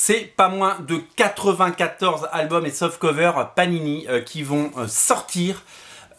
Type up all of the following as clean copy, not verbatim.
c'est pas moins de 94 albums et softcovers Panini qui vont sortir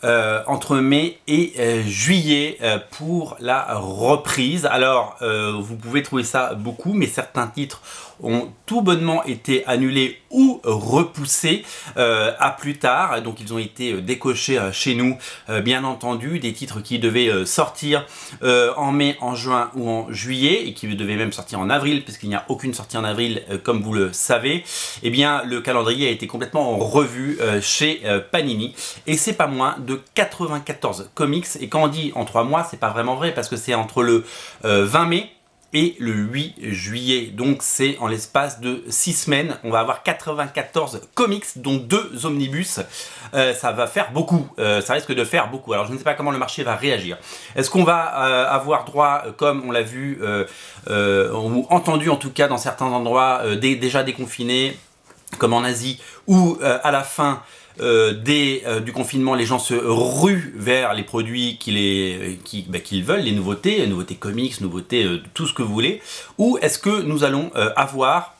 entre mai et juillet pour la reprise. Alors vous pouvez trouver ça beaucoup, mais certains titres ont tout bonnement été annulés ou repoussés à plus tard, donc ils ont été décochés chez nous, bien entendu, des titres qui devaient sortir en mai, en juin ou en juillet, et qui devaient même sortir en avril, puisqu'il n'y a aucune sortie en avril, comme vous le savez. Eh bien, le calendrier a été complètement revu chez Panini, et c'est pas moins de 94 comics, et quand on dit en 3 mois, c'est pas vraiment vrai, parce que c'est entre le 20 mai et le 8 juillet, donc c'est en l'espace de 6 semaines, on va avoir 94 comics, dont 2 omnibus. Ça va faire beaucoup, ça risque de faire beaucoup. Alors je ne sais pas comment le marché va réagir. Est-ce qu'on va avoir droit, comme on l'a vu, ou entendu en tout cas dans certains endroits, déjà déconfinés, comme en Asie, ou à la fin du confinement, les gens se ruent vers les produits qu'ils veulent, les nouveautés comics, nouveautés, tout ce que vous voulez, ou est-ce que nous allons avoir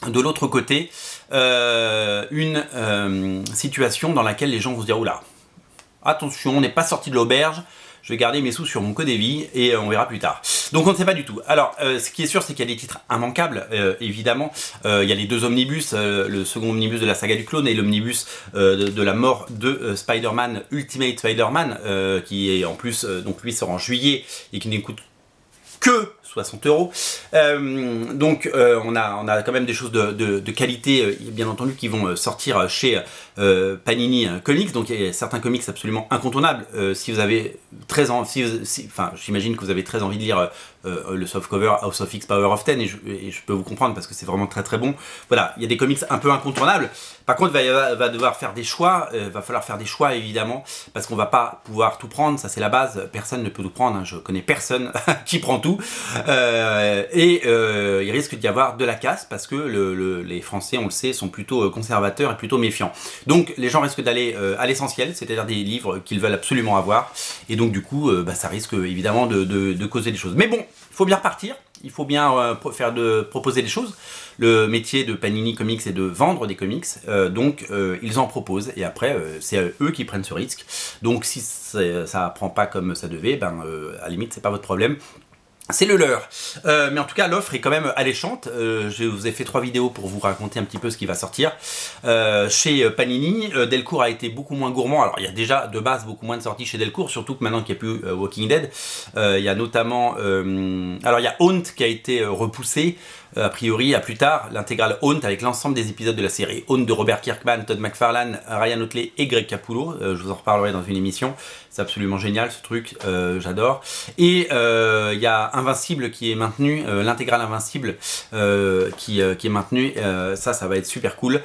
de l'autre côté une situation dans laquelle les gens vont se dire oula, attention, on n'est pas sorti de l'auberge, je vais garder mes sous sur mon Codévi et on verra plus tard. Donc on ne sait pas du tout. Alors ce qui est sûr, c'est qu'il y a des titres immanquables, évidemment. Il y a les 2 omnibus, le second omnibus de la saga du clone et l'omnibus de la mort de Spider-Man, Ultimate Spider-Man, qui est en plus, donc lui sort en juillet et qui ne coûte que 60 €. Donc on a quand même des choses de qualité, bien entendu, qui vont sortir chez Panini Comics. Donc il y a certains comics absolument incontournables. Si vous avez très envie, enfin j'imagine que vous avez très envie de lire le softcover House of X Power of 10, et je peux vous comprendre parce que c'est vraiment très très bon. Voilà, il y a des comics un peu incontournables. Par contre, va devoir faire des choix, va falloir faire des choix évidemment, parce qu'on va pas pouvoir tout prendre, ça c'est la base, personne ne peut tout prendre, hein. Je connais personne qui prend tout, il risque d'y avoir de la casse, parce que les Français, on le sait, sont plutôt conservateurs et plutôt méfiants. Donc les gens risquent d'aller à l'essentiel, c'est-à-dire des livres qu'ils veulent absolument avoir, et donc du coup, ça risque évidemment de causer des choses. Mais bon, il faut bien repartir, il faut bien proposer des choses. Le métier de Panini Comics est de vendre des comics, donc ils en proposent, et après c'est eux qui prennent ce risque. Donc si ça prend pas comme ça devait, à la limite c'est pas votre problème, c'est le leur. Mais en tout cas, l'offre est quand même alléchante. Je vous ai fait 3 vidéos pour vous raconter un petit peu ce qui va sortir. Chez Panini, Delcourt a été beaucoup moins gourmand. Alors, il y a déjà de base beaucoup moins de sorties chez Delcourt, surtout que maintenant qu'il n'y a plus Walking Dead. Il y a notamment... alors, il y a Haunt qui a été repoussé, a priori, à plus tard. L'intégrale Haunt avec l'ensemble des épisodes de la série Haunt de Robert Kirkman, Todd McFarlane, Ryan Otley et Greg Capullo. Je vous en reparlerai dans une émission. C'est absolument génial ce truc, j'adore. Et il y a Invincible qui est maintenu, l'intégrale Invincible qui est maintenue. Ça va être super cool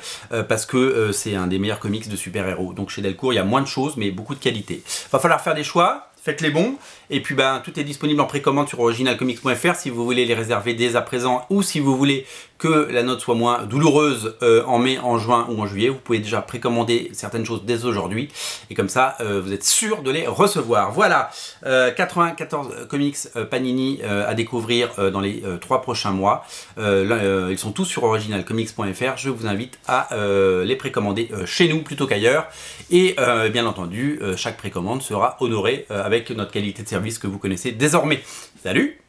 parce que c'est un des meilleurs comics de super-héros. Donc chez Delcourt, il y a moins de choses mais beaucoup de qualité. Va falloir faire des choix. Faites les bons, et puis tout est disponible en précommande sur originalcomics.fr si vous voulez les réserver dès à présent, ou si vous voulez que la note soit moins douloureuse en mai, en juin ou en juillet, vous pouvez déjà précommander certaines choses dès aujourd'hui, et comme ça vous êtes sûr de les recevoir. Voilà, 94 comics Panini à découvrir dans les 3 prochains mois. Ils sont tous sur originalcomics.fr, je vous invite à les précommander chez nous plutôt qu'ailleurs, et bien entendu chaque précommande sera honorée avec notre qualité de service que vous connaissez désormais. Salut!